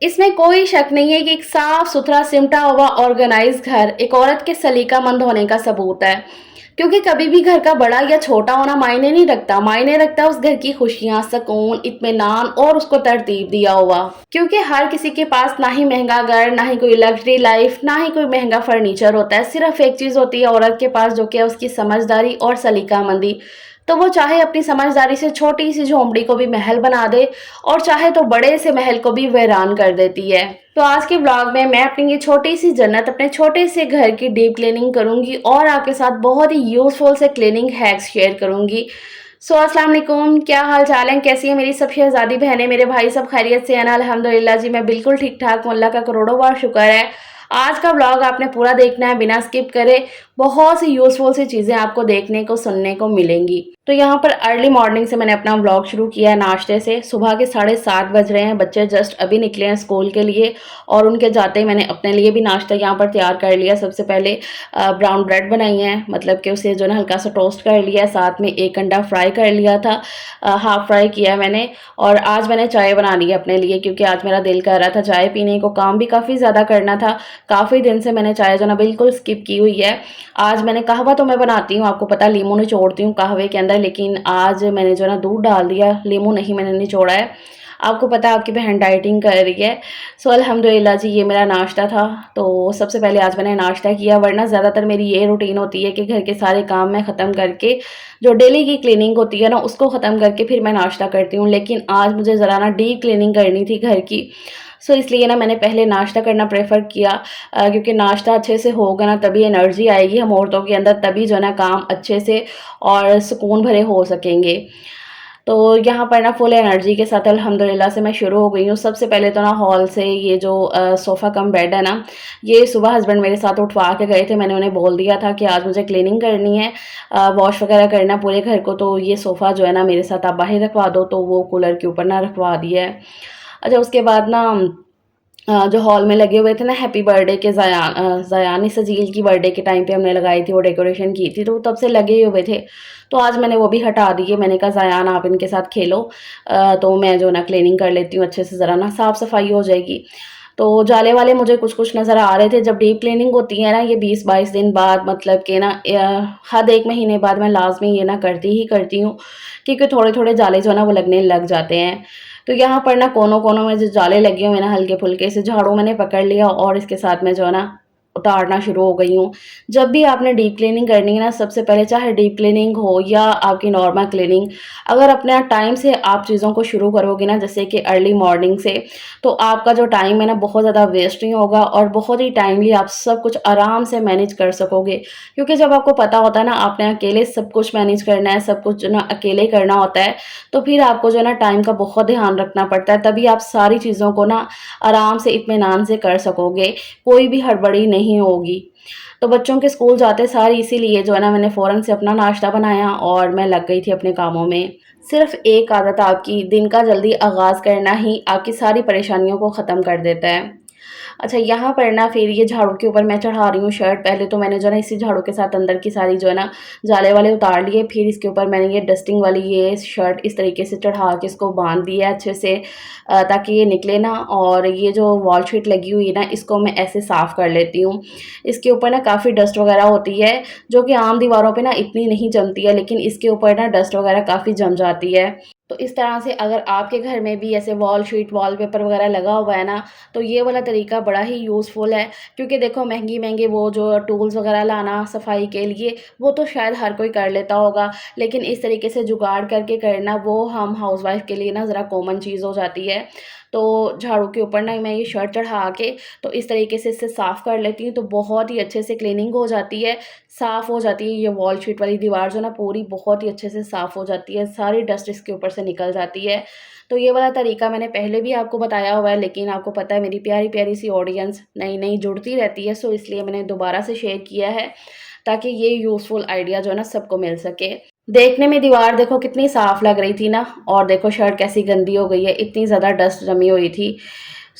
इसमें कोई शक नहीं है कि एक साफ सुथरा सिमटा हुआ ऑर्गेनाइज घर एक औरत के सलीकामंद होने का सबूत है। क्योंकि कभी भी घर का बड़ा या छोटा होना मायने नहीं रखता, मायने रखता है उस घर की खुशियां, सुकून, इत्मीनान और उसको तरतीब दिया हुआ। क्योंकि हर किसी के पास ना ही महंगा घर, ना ही कोई लग्जरी लाइफ, ना ही कोई महंगा फर्नीचर होता है। सिर्फ एक चीज होती है औरत के पास, जो कि है उसकी समझदारी और सलीकामंदी। तो वो चाहे अपनी समझदारी से छोटी सी झोंपड़ी को भी महल बना दे, और चाहे तो बड़े से महल को भी वीरान कर देती है। तो आज के ब्लॉग में मैं अपनी ये छोटी सी जन्नत, अपने छोटे से घर की डीप क्लीनिंग करूंगी और आपके साथ बहुत ही यूजफुल से क्लीनिंग हैक्स शेयर करूंगी। अस्सलाम वालेकुम, क्या हाल चाल है, कैसी है मेरी सब शहजादी बहनें, मेरे भाई सब खैरियत से हैं ना? अल्हम्दुलिल्लाह जी, मैं बिल्कुल ठीक ठाक हूँ, अल्लाह का करोड़ों बार शुक्र है। आज का ब्लॉग आपने पूरा देखना है बिना स्किप करे। बहुत सी यूजफुल सी चीजें आपको देखने को, सुनने को मिलेंगी। तो यहाँ पर अर्ली मॉर्निंग से मैंने अपना व्लॉग शुरू किया है नाश्ते से। सुबह के 7:30 बज रहे हैं, बच्चे जस्ट अभी निकले हैं स्कूल के लिए, और उनके जाते ही मैंने अपने लिए भी नाश्ता यहाँ पर तैयार कर लिया। सबसे पहले ब्राउन ब्रेड बनाई है, मतलब कि उसे जो है हल्का सा टोस्ट कर लिया, साथ में एक अंडा फ्राई कर लिया था, हाफ फ्राई किया मैंने। और आज मैंने चाय बना ली है अपने लिए, क्योंकि आज मेरा दिल कर रहा था चाय पीने को, काम भी काफ़ी ज़्यादा करना था। काफ़ी दिन से मैंने चाय जो ना बिल्कुल स्किप की हुई है। आज मैंने कहवा तो मैं बनाती हूँ, आपको पता, लीमू निचोड़ती हूँ कहवे के अंदर, लेकिन आज मैंने जो ना दूध डाल दिया, लीमू नहीं मैंने निचोड़ा है। आपको पता है आपकी बहन डाइटिंग कर रही है। अल्हम्दुलिल्लाह जी, ये मेरा नाश्ता था। तो सबसे पहले आज मैंने नाश्ता किया, वरना ज़्यादातर मेरी ये रूटीन होती है कि घर के सारे काम मैं ख़त्म करके, जो डेली की क्लीनिंग होती है ना, उसको ख़त्म करके फिर मैं नाश्ता करती हूँ। लेकिन आज मुझे ज़रा ना डीप क्लीनिंग करनी थी घर की। इसलिए ना मैंने पहले नाश्ता करना प्रेफर किया, क्योंकि नाश्ता अच्छे से होगा ना तभी एनर्जी आएगी हम औरतों के अंदर, तभी जो है ना काम अच्छे से और सुकून भरे हो सकेंगे। तो यहाँ पर ना फुल एनर्जी के साथ अल्हम्दुलिल्लाह से मैं शुरू हो गई हूँ। सबसे पहले तो ना हॉल से ये जो सोफ़ा कम बेड है ना, ये सुबह हस्बैंड मेरे साथ उठवा के गए थे। मैंने उन्हें बोल दिया था कि आज मुझे क्लीनिंग करनी है, वॉश वगैरह करना पूरे घर को, तो ये सोफ़ा जो है ना मेरे साथ आप बाहर रखवा दो, तो वो कूलर के ऊपर ना रखवा दिया है। अच्छा, उसके बाद ना जो हॉल में लगे हुए थे ना हैप्पी बर्थडे के ज़यानी सजील की बर्थडे के टाइम पे हमने लगाई थी, वो डेकोरेशन की थी, तो तब से लगे ही हुए थे। तो आज मैंने वो भी हटा दिए। मैंने कहा ज़यान आप इनके साथ खेलो, तो मैं जो ना क्लीनिंग कर लेती हूँ अच्छे से, ज़रा ना साफ़ सफाई हो जाएगी। तो जाले वाले मुझे कुछ कुछ नज़र आ रहे थे। जब डीप क्लीनिंग होती है ना, ये 20-22 दिन बाद, मतलब कि ना हद 1 महीने बाद मैं लाजमी ये ना करती ही करती हूँ, क्योंकि थोड़े थोड़े जाले जो है ना वो लगने लग जाते हैं। तो यहाँ पर ना कोनों कोनों में जो जाले लगे हुए हैं ना, हल्के फुल्के से झाड़ू मैंने पकड़ लिया और इसके साथ में जो है ना उतारना शुरू हो गई हूँ। जब भी आपने डीप क्लीनिंग करनी है ना, सबसे पहले चाहे डीप क्लीनिंग हो या आपकी नॉर्मल क्लीनिंग, अगर अपने टाइम से आप चीज़ों को शुरू करोगे ना, जैसे कि अर्ली मॉर्निंग से, तो आपका जो टाइम है ना बहुत ज़्यादा वेस्ट नहीं होगा और बहुत ही टाइमली आप सब कुछ आराम से मैनेज कर सकोगे। क्योंकि जब आपको पता होता है ना आपने अकेले सब कुछ मैनेज करना है, सब कुछ जो ना अकेले करना होता है, तो फिर आपको जो है ना टाइम का बहुत ध्यान रखना पड़ता है, तभी आप सारी चीज़ों को ना आराम से इत्मीनान से कर सकोगे, कोई भी हड़बड़ी नहीं होगी। तो बच्चों के स्कूल जाते सार इसीलिए जो है ना मैंने फ़ौरन से अपना नाश्ता बनाया और मैं लग गई थी अपने कामों में। सिर्फ़ एक आदत आपकी, दिन का जल्दी आगाज़ करना ही आपकी सारी परेशानियों को ख़त्म कर देता है। अच्छा, यहाँ पर ना फिर ये झाड़ू के ऊपर मैं चढ़ा रही हूँ शर्ट। पहले तो मैंने जो है ना इसी झाड़ू के साथ अंदर की सारी जो है ना जाले वाले उतार लिए, फिर इसके ऊपर मैंने ये डस्टिंग वाली ये शर्ट इस तरीके से चढ़ा के इसको बांध दिया अच्छे से, ताकि ये निकले ना। और ये जो वॉल शीट लगी हुई है ना, इसको मैं ऐसे साफ़ कर लेती हूँ। इसके ऊपर ना काफ़ी डस्ट वगैरह होती है, जो कि आम दीवारों पे ना इतनी नहीं जमती है, लेकिन इसके ऊपर ना डस्ट वगैरह काफ़ी जम जाती है। तो इस तरह से अगर आपके घर में भी ऐसे वॉल शीट, वॉलपेपर वगैरह लगा हुआ है ना, तो ये वाला तरीका बड़ा ही यूज़फुल है। क्योंकि देखो महंगे वो जो टूल्स वगैरह लाना सफाई के लिए, वो तो शायद हर कोई कर लेता होगा, लेकिन इस तरीके से जुगाड़ करके करना, वो हम हाउसवाइफ़ के लिए ना ज़रा कॉमन चीज़ हो जाती है। तो झाड़ू के ऊपर ना मैं ये शर्ट चढ़ा के तो इस तरीके से इसे साफ़ कर लेती हूँ, तो बहुत ही अच्छे से क्लीनिंग हो जाती है, साफ़ हो जाती है। ये वॉल शीट वाली दीवार जो ना पूरी बहुत ही अच्छे से साफ़ हो जाती है, सारी डस्ट इसके ऊपर से निकल जाती है। तो ये वाला तरीका मैंने पहले भी आपको बताया हुआ है, लेकिन आपको पता है मेरी प्यारी-प्यारी सी ऑडियंस नई-नई जुड़ती रहती है, सो इसलिए मैंने दोबारा से शेयर किया है, ताकि ये यूज़फुल आइडिया जो है ना सबको मिल सके। देखने में दीवार देखो कितनी साफ़ लग रही थी ना, और देखो शर्ट कैसी गंदी हो गई है, इतनी ज़्यादा डस्ट जमी हुई थी।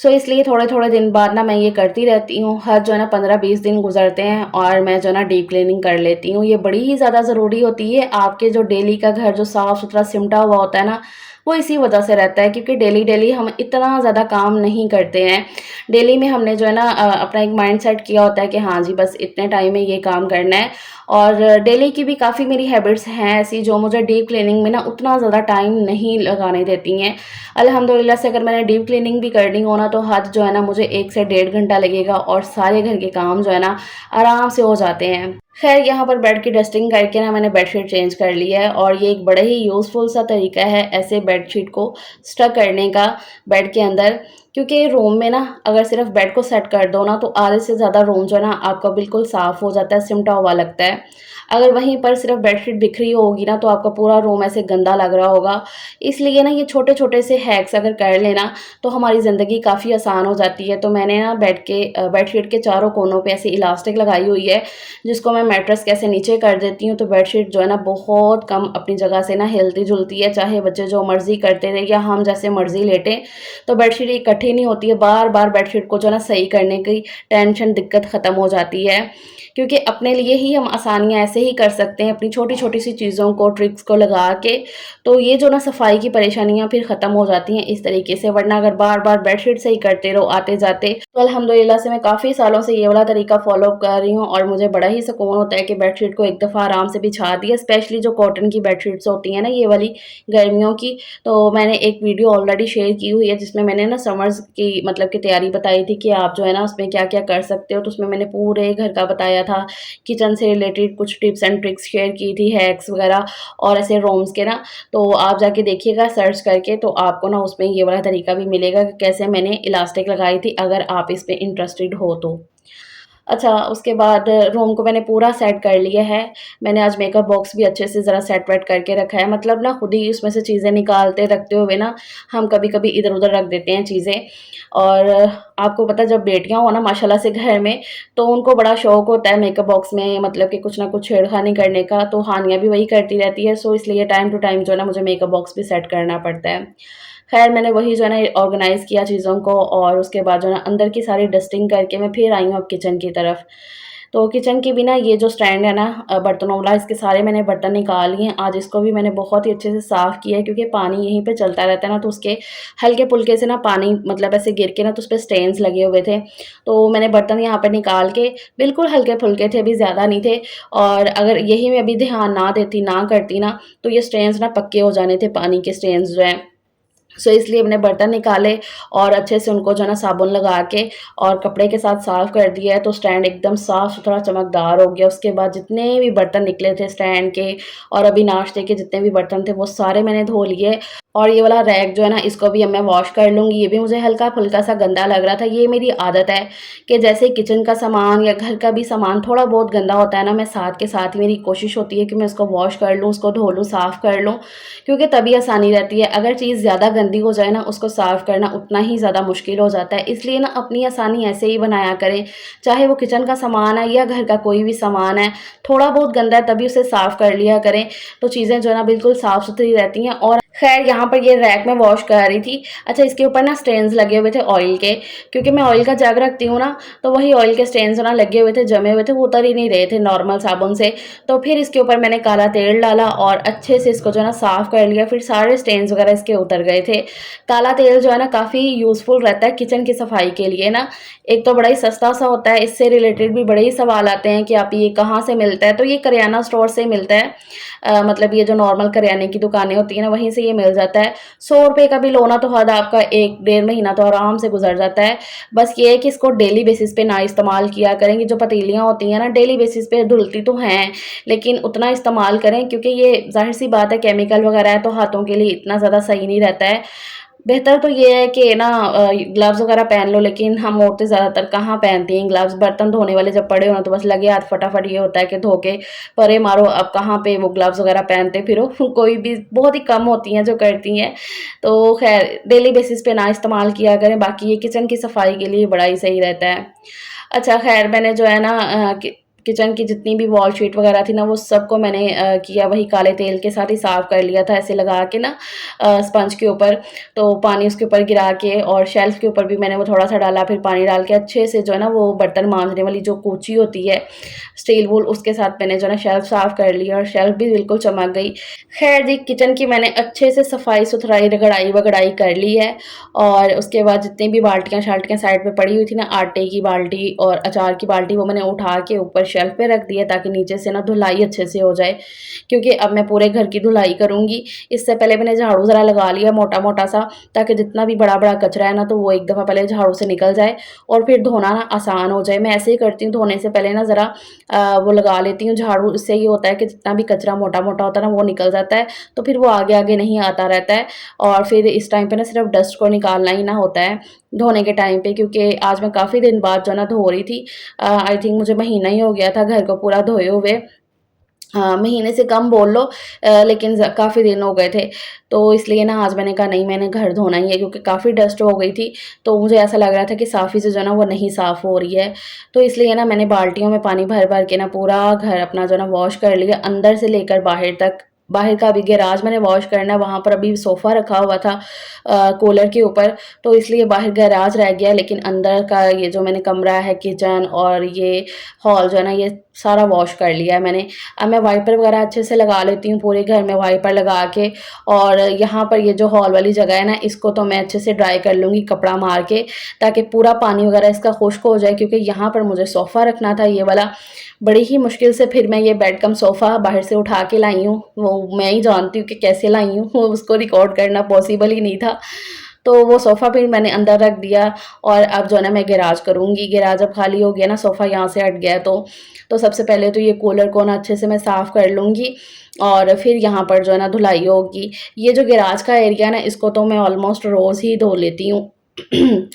इसलिए थोड़े-थोड़े दिन बाद ना मैं ये करती रहती हूँ। हर जो है ना 15-20 दिन गुज़रते हैं और मैं जो है ना डीप क्लीनिंग कर लेती हूँ। ये बड़ी ही ज़्यादा ज़रूरी होती है। आपके जो डेली का घर जो साफ़-सुथरा सिमटा हुआ होता है ना, वो इसी वजह से रहता है, क्योंकि डेली डेली हम इतना ज़्यादा काम नहीं करते हैं। डेली में हमने जो है ना अपना एक माइंड सेट किया होता है कि हाँ जी बस इतने टाइम में ये काम करना है। और डेली की भी काफ़ी मेरी हैबिट्स हैं ऐसी जो मुझे डीप क्लीनिंग में ना उतना ज़्यादा टाइम नहीं लगाने देती हैं। अल्हम्दुलिल्लाह से अगर मैंने डीप क्लीनिंग भी करनी हो ना तो हाथ जो है ना मुझे 1 से डेढ़ घंटा लगेगा और सारे घर के काम जो है ना आराम से हो जाते हैं। खैर यहाँ पर बेड की डस्टिंग करके ना मैंने बेडशीट चेंज कर लिया है, और ये एक बड़ा ही यूज़फुल सा तरीका है ऐसे बेडशीट को स्टक करने का बेड के अंदर। क्योंकि रूम में ना अगर सिर्फ बेड को सेट कर दो ना तो आधे से ज़्यादा रूम जो है ना आपका बिल्कुल साफ़ हो जाता है, सिमटा हुआ लगता है। अगर वहीं पर सिर्फ बेडशीट बिखरी होगी ना तो आपका पूरा रूम ऐसे गंदा लग रहा होगा। इसलिए ना ये छोटे-छोटे से हैक्स अगर कर लेना तो हमारी ज़िंदगी काफ़ी आसान हो जाती है। तो मैंने ना बेडशीट के चारों कोनों पे ऐसे इलास्टिक लगाई हुई है, जिसको मैं मैट्रेस के ऐसे नीचे कर देती हूँ तो बेडशीट जो है ना बहुत कम अपनी जगह से ना हिलती-जुलती है। चाहे बच्चे जो मर्ज़ी करते रहें या हम जैसे मर्ज़ी लेटें, तो बेडशीट इकट्ठी नहीं होती है। बार-बार बेडशीट को जो है ना सही करने की टेंशन, दिक्कत ख़त्म हो जाती है। क्योंकि अपने लिए ही हम आसानियाँ ऐसे ही कर सकते हैं अपनी छोटी-छोटी सी चीज़ों को, ट्रिक्स को लगा के। तो ये जो ना सफाई की परेशानियाँ फिर ख़त्म हो जाती हैं इस तरीके से। वरना अगर बार-बार बेडशीट से ही करते रहो आते-जाते, तो अल्हम्दुलिल्लाह से मैं काफ़ी सालों से ये वाला तरीका फ़ॉलो कर रही हूँ और मुझे बड़ा ही सुकून होता है कि बेडशीट को एक दफ़ा आराम से बिछा दिया। स्पेशली जो कॉटन की बेडशीट्स होती हैं ना ये वाली गर्मियों की, तो मैंने एक वीडियो ऑलरेडी शेयर की हुई है जिसमें मैंने ना समर्स की मतलब की तैयारी बताई थी कि आप जो है ना उसमें क्या-क्या कर सकते हो। तो उसमें मैंने पूरे घर का बताया था, किचन से रिलेटेड कुछ टिप्स एंड ट्रिक्स शेयर की थी, हैक्स वगैरह और ऐसे रोम्स के ना। तो आप जाके देखिएगा सर्च करके, तो आपको ना उसमें ये वाला तरीका भी मिलेगा कि कैसे मैंने इलास्टिक लगाई थी, अगर आप इसमें इंटरेस्टेड हो तो। अच्छा, उसके बाद रूम को मैंने पूरा सेट कर लिया है। मैंने आज मेकअप बॉक्स भी अच्छे से ज़रा सेट वेट करके रखा है। मतलब ना खुद ही उसमें से चीज़ें निकालते रखते हुए ना हम कभी-कभी इधर-उधर रख देते हैं चीज़ें। और आपको पता है जब बेटियाँ हो ना माशाल्लाह से घर में, तो उनको बड़ा शौक होता है मेकअप बॉक्स में मतलब कि कुछ ना कुछ छेड़खानी करने का, तो हानिया भी वही करती रहती है। सो इसलिए टाइम टू टाइम जो है ना मुझे मेकअप बॉक्स भी सेट करना पड़ता है। ख़ैर मैंने वही जो है ना ऑर्गनाइज़ किया चीज़ों को, और उसके बाद जो है ना अंदर की सारी डस्टिंग करके मैं फिर आई हूँ अब किचन की तरफ। तो किचन की भी ना ये जो स्टैंड है ना बर्तनों वाला, इसके सारे मैंने बर्तन निकाल लिए हैं। आज इसको भी मैंने बहुत ही अच्छे से साफ़ किया है, क्योंकि पानी यहीं पे चलता रहता है ना तो उसके हल्के-फुल्के से ना पानी मतलब ऐसे गिर के ना तो उसपे स्टेन्स लगे हुए थे। तो मैंने बर्तन यहाँ पे निकाल के, बिल्कुल हल्के-फुल्के थे, अभी ज़्यादा नहीं थे, और अगर यही मैं अभी ध्यान ना देती, ना करती ना, तो ये स्टेन्स ना पक्के हो जाने थे, पानी के स्टेन्स जो हैं। सो इसलिए मैंने बर्तन निकाले और अच्छे से उनको जो है ना साबुन लगा के और कपड़े के साथ साफ़ कर दिया है, तो स्टैंड एकदम साफ़-सुथरा चमकदार हो गया। उसके बाद जितने भी बर्तन निकले थे स्टैंड के और अभी नाश्ते के जितने भी बर्तन थे वो सारे मैंने धो लिए। और ये वाला रैक जो है ना इसको भी अब मैं वॉश कर लूँगी। ये भी मुझे हल्का-फुल्का सा गंदा लग रहा था। ये मेरी आदत है कि जैसे किचन का सामान या घर का भी सामान थोड़ा बहुत गंदा होता है ना, मैं साथ के साथ ही मेरी कोशिश होती है कि मैं उसको वॉश कर लूँ, उसको धो लूँ, साफ़ कर लूँ, क्योंकि तभी आसानी रहती है। अगर चीज़ ज़्यादा गंदी हो जाए ना, उसको साफ़ करना उतना ही ज़्यादा मुश्किल हो जाता है। इसलिए ना अपनी आसानी ऐसे ही बनाया करें, चाहे वो किचन का सामान है या घर का कोई भी सामान है, थोड़ा बहुत गंदा है तभी उसे साफ़ कर लिया करें, तो चीज़ें जो है ना बिल्कुल साफ़-सुथरी रहती हैं। और ख़ैर यहाँ पर ये रैक मैं वॉश कर रही थी। अच्छा, इसके ऊपर ना स्टेन्स लगे हुए थे ऑयल के, क्योंकि मैं ऑयल का जग रखती हूँ ना, तो वही ऑयल के स्टेन्स ना लगे हुए थे, जमे हुए थे, वो उतर ही नहीं रहे थे नॉर्मल साबुन से। तो फिर इसके ऊपर मैंने काला तेल डाला और अच्छे से इसको जो है ना साफ़ कर लिया, फिर सारे स्टेन्स वगैरह इसके उतर गए थे। काला तेल जो है ना काफ़ी यूज़फुल रहता है किचन की सफाई के लिए ना। एक तो बड़ा ही सस्ता सा होता है, इससे रिलेटेड भी बड़े ही सवाल आते हैं कि आप ये कहाँ से मिलता है, तो ये करियाना स्टोर से मिलता है। मतलब ये जो नॉर्मल करियाने की दुकानें होती हैं ना वहीं से ये मिल जाता है। 100 रुपए का भी लो ना तो हद आपका 1 डेढ़ महीना तो आराम से गुज़र जाता है। बस ये है कि इसको डेली बेसिस पे ना इस्तेमाल किया करें। ये जो पतीलियाँ होती हैं ना डेली बेसिस पे धुलती तो हैं, लेकिन उतना इस्तेमाल करें, क्योंकि ये ज़ाहिर-सी बात है केमिकल वगैरह है तो हाथों के लिए इतना ज़्यादा सही नहीं रहता है। बेहतर तो ये है कि ना ग्लव्स वगैरह पहन लो, लेकिन हम औरतें ज़्यादातर कहाँ पहनती हैं ग्लव्स। बर्तन धोने वाले जब पड़े हो ना तो बस लगे हाथ फटाफट ये होता है कि धो के परे मारो। अब कहाँ पे वो ग्लव्स वगैरह पहनते फिरो कोई भी बहुत ही कम होती हैं जो करती हैं। तो खैर डेली बेसिस पे ना इस्तेमाल किया करें, बाकी ये किचन की सफाई के लिए बड़ा ही सही रहता है। अच्छा, खैर मैंने जो है ना किचन की जितनी भी वॉल शीट वगैरह थी ना वो सबको मैंने किया वही काले तेल के साथ ही साफ़ कर लिया था ऐसे लगा के ना स्पंज के ऊपर। तो पानी उसके ऊपर गिरा के और शेल्फ़ के ऊपर भी मैंने वो थोड़ा-सा डाला, फिर पानी डाल के अच्छे से जो है ना वो बर्तन मांजने वाली जो कूची होती है स्टील वूल, उसके साथ मैंने जो है ना शेल्फ़ साफ़ कर लिया और शेल्फ़ भी बिल्कुल चमक गई। ख़ैर जी, किचन की मैंने अच्छे से सफाई-सुथराई, रगड़ाई-वगड़ाई कर ली है और उसके बाद जितनी भी बाल्टियाँ-शाल्टियाँ साइड पे पड़ी हुई थी ना, आटे की बाल्टी और अचार की बाल्टी, वो मैंने उठा के ऊपर शेल्फ़ पे रख दी है ताकि नीचे से ना धुलाई अच्छे से हो जाए। क्योंकि अब मैं पूरे घर की धुलाई करूँगी। इससे पहले मैंने झाड़ू ज़रा लगा लिया मोटा-मोटा सा, ताकि जितना भी बड़ा-बड़ा कचरा है ना तो वो एक दफ़ा पहले झाड़ू से निकल जाए और फिर धोना ना आसान हो जाए। मैं ऐसे ही करती हूँ, धोने से पहले ना ज़रा वो लगा लेती हूँ झाड़ू। इससे ये होता है कि जितना भी कचरा मोटा-मोटा होता है ना वो निकल जाता है, तो फिर वो आगे-आगे नहीं आता रहता है और फिर इस टाइम पे ना सिर्फ़ डस्ट को निकालना ही ना होता है धोने के टाइम पे। क्योंकि आज मैं काफ़ी दिन बाद जो है ना धो रही थी। आई थिंक मुझे महीना ही हो गया था घर को पूरा धोए हुए। हाँ, महीने से कम बोल लो, लेकिन ज़ काफ़ी दिन हो गए थे। तो इसलिए ना आज मैंने कहा नहीं, मैंने घर धोना ही है क्योंकि काफ़ी डस्ट हो गई थी। तो मुझे ऐसा लग रहा था कि साफ़ी से जो है ना वो नहीं साफ़ हो रही है। तो इसलिए ना मैंने बाल्टियों में पानी भर-भर के ना पूरा घर अपना जो है ना वॉश कर लिया, अंदर से लेकर बाहर तक। बाहर का भी गैराज मैंने वॉश करना है, वहाँ पर अभी सोफ़ा रखा हुआ था कूलर के ऊपर, तो इसलिए बाहर गैराज रह गया। लेकिन अंदर का ये जो मैंने कमरा है, किचन और ये हॉल जो है ना, ये सारा वॉश कर लिया है मैंने। अब मैं वाइपर वगैरह अच्छे से लगा लेती हूँ पूरे घर में वाइपर लगा के। और यहाँ पर ये जो हॉल वाली जगह है ना, इसको तो मैं अच्छे से ड्राई कर लूँगी कपड़ा मार के, ताकि पूरा पानी वगैरह इसका खुश्क हो जाए। क्योंकि यहाँ पर मुझे सोफ़ा रखना था ये वाला, बड़ी ही मुश्किल से फिर मैं ये बेड कम सोफ़ा बाहर से उठा के लाई हूँ। वो मैं ही जानती हूँ कि कैसे लाई हूँ, वो उसको रिकॉर्ड करना पॉसिबल ही नहीं था। तो वो सोफ़ा फिर मैंने अंदर रख दिया और अब जो है ना मैं गैराज करूँगी। गैराज अब खाली हो गया ना, सोफ़ा यहाँ से हट गया है तो सबसे पहले तो ये कूलर को ना अच्छे से मैं साफ़ कर लूँगी और फिर यहाँ पर जो है ना धुलाई होगी। ये जो गैराज का एरिया है ना, इसको तो मैं ऑलमोस्ट रोज़ ही धो लेती हूँ।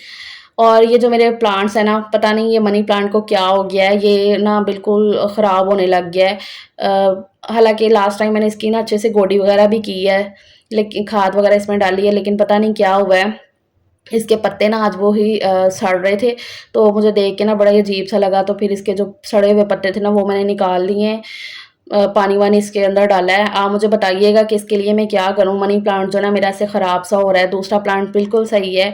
और ये जो मेरे प्लांट्स हैं ना, पता नहीं ये मनी प्लांट को क्या हो गया है, ये ना बिल्कुल ख़राब होने लग गया है। हालाँकि लास्ट टाइम मैंने इसकी ना अच्छे से गोडी वगैरह भी की है, लेकिन खाद वगैरह इसमें डाली है, लेकिन पता नहीं क्या हुआ है। इसके पत्ते ना आज वो ही सड़ रहे थे, तो मुझे देख के ना बड़ा ही अजीब-सा लगा, तो फिर इसके जो सड़े हुए पत्ते थे ना वो मैंने निकाल लिए हैं। पानी-वानी इसके अंदर डाला है। आप मुझे बताइएगा कि इसके लिए मैं क्या करूँ? मनी प्लांट जो है ना मेरा ऐसे ख़राब-सा हो रहा है, दूसरा प्लांट बिल्कुल सही है।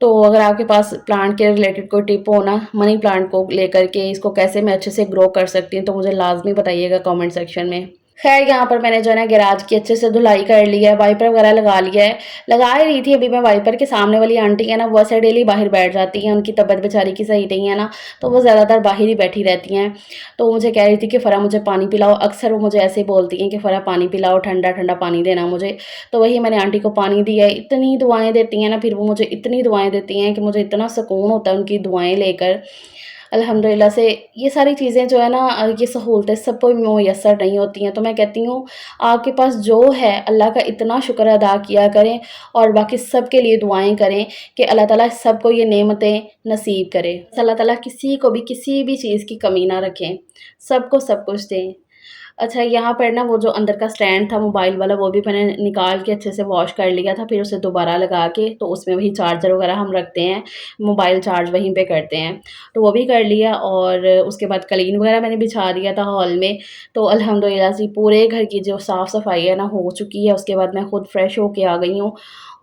तो अगर आपके पास प्लांट के रिलेटेड कोई टिप हो ना, मनी प्लांट को लेकर के इसको कैसे मैं अच्छे से ग्रो कर सकती हूँ, तो मुझे लाज़मी बताइएगा कमेंट सेक्शन में। ख़ैर यहाँ पर मैंने जो है ना गैराज की अच्छे से धुलाई कर ली है, वाइपर वगैरह लगा लिया है। लगा ही रही थी अभी मैं वाइपर, के सामने वाली आंटी है ना वो ऐसे डेली बाहर बैठ जाती हैं, उनकी तबीयत बेचारी की सही नहीं है ना, तो वो ज़्यादातर बाहर ही बैठी रहती हैं। तो वो मुझे कह रही थी कि फ़रा मुझे पानी पिलाओ, अक्सर वो मुझे ऐसे ही बोलती हैं कि फ़रा पानी पिलाओ, ठंडा-ठंडा पानी देना मुझे। तो वही मैंने आंटी को पानी दिया है, इतनी दुआएँ देती हैं ना, फिर वो मुझे इतनी दुआएँ देती हैं कि मुझे इतना सुकून होता है उनकी दुआएँ लेकर। अल्हम्दुलिल्लाह से ये सारी चीज़ें जो है ना, ये सहूलतें सबको मुयस्सर नहीं होती हैं। तो मैं कहती हूँ आपके पास जो है अल्लाह का इतना शुक्र अदा किया करें और बाकी सब के लिए दुआएँ करें कि अल्लाह ताला सबको ये नेमतें नसीब करे। अल्लाह ताला किसी को भी किसी भी चीज़ की कमी ना रखें, सबको सब कुछ दें। अच्छा, यहाँ पर ना वो जो अंदर का स्टैंड था मोबाइल वाला, वो भी मैंने निकाल के अच्छे से वॉश कर लिया था, फिर उसे दोबारा लगा के तो उसमें वही चार्जर वगैरह हम रखते हैं, मोबाइल चार्ज वहीं पे करते हैं, तो वो भी कर लिया। और उसके बाद कालीन वगैरह मैंने बिछा दिया था हॉल में। तो अल्हम्दुलिल्लाह से पूरे घर की जो साफ़-सफ़ाई है ना हो चुकी है। उसके बाद मैं खुद फ्रेश होके आ गई हूँ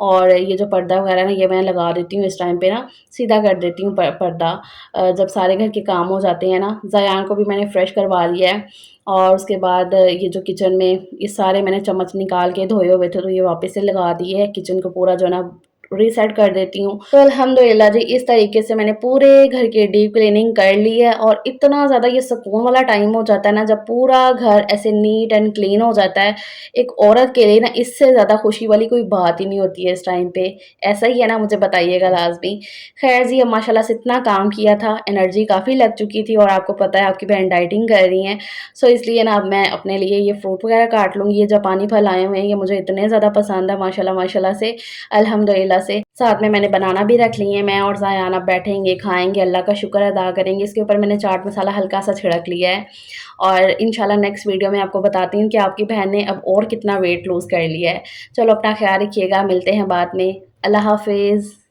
और ये जो पर्दा वगैरह ना ये मैं लगा देती हूँ इस टाइम पे ना, सीधा कर देती हूँ पर्दा जब सारे घर के काम हो जाते हैं ना। ज़यान को भी मैंने फ्रेश करवा लिया है और उसके बाद ये जो किचन में ये सारे मैंने चम्मच निकाल के धोए हुए थे, तो ये वापस से लगा दिए हैं। किचन को पूरा जो है ना रीसेट कर देती हूँ। तो अल्हम्दुलिल्लाह जी, इस तरीके से मैंने पूरे घर की डीप क्लीनिंग कर ली है और इतना ज़्यादा ये सुकून वाला टाइम हो जाता है ना, जब पूरा घर ऐसे नीट एंड क्लीन हो जाता है। एक औरत के लिए ना इससे ज़्यादा खुशी वाली कोई बात ही नहीं होती है इस टाइम पे। ऐसा ही है ना? मुझे बताइएगा लाज़मी। ख़ैर जी, अब माशाल्लाह से इतना काम किया था, एनर्जी काफ़ी लग चुकी थी और आपको पता है आपकी बहन डाइटिंग कर रही हैं। सो इसलिए ना अब मैं अपने लिए ये फ्रूट वगैरह काट लूँगी। ये जापानी फल आए हुए हैं, ये मुझे इतने ज़्यादा पसंद है माशाल्लाह माशाल्लाह से, अल्हम्दुलिल्लाह से। साथ में मैंने बनाना भी रख ली है। मैं और ज़ायान अब बैठेंगे, खाएँगे, अल्लाह का शुक्र अदा करेंगे। इसके ऊपर मैंने चाट मसाला हल्का-सा छिड़क लिया है और इंशाल्लाह नेक्स्ट वीडियो में आपको बताती हूँ कि आपकी बहन ने अब और कितना वेट लूज़ कर लिया है। चलो अपना ख़्याल रखिएगा, मिलते हैं बाद में। अल्लाह हाफ़िज़।